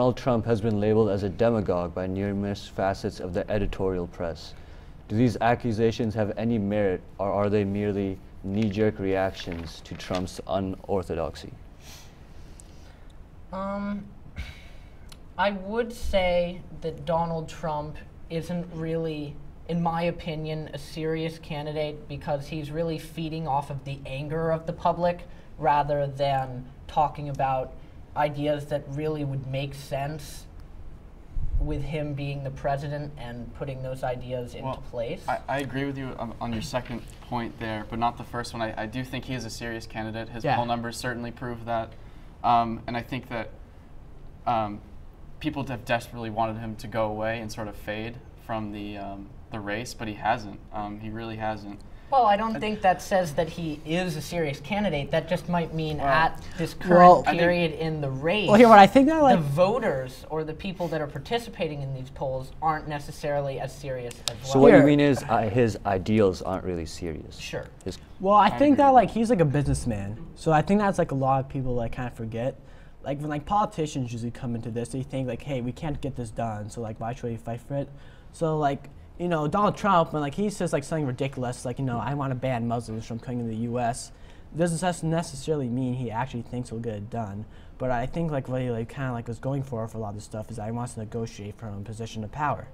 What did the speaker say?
Donald Trump has been labeled as a demagogue by numerous facets of the editorial press. Do these accusations have any merit, or are they merely knee-jerk reactions to Trump's unorthodoxy? I would say that Donald Trump isn't really, in my opinion, a serious candidate because he's really feeding off of the anger of the public rather than talking about ideas that really would make sense with him being the president and putting those ideas into place. I agree with you on your second point there, but not the first one. I do think he is a serious candidate. His poll numbers certainly prove that. And I think that people have desperately wanted him to go away and sort of fade from the race, but he hasn't. He really hasn't. Well, I don't think that says that he is a serious candidate. That just might mean at this current period in the race, well, here, what I think that, like, the voters or the people that are participating in these polls aren't necessarily as serious as well. So what you mean is his ideals aren't really serious? Sure. Well, I think that, like, he's like a businessman. So I think that's like a lot of people like kind of forget. Like when like politicians usually come into this, they think like, hey, we can't get this done, so like why should we fight for it? So like, you know, Donald Trump, when like he says like something ridiculous, like, you know, I want to ban Muslims from coming to the U.S., doesn't necessarily mean he actually thinks he'll get it done. But I think like what he like kind of like was going for a lot of this stuff is that he wants to negotiate from a position of power.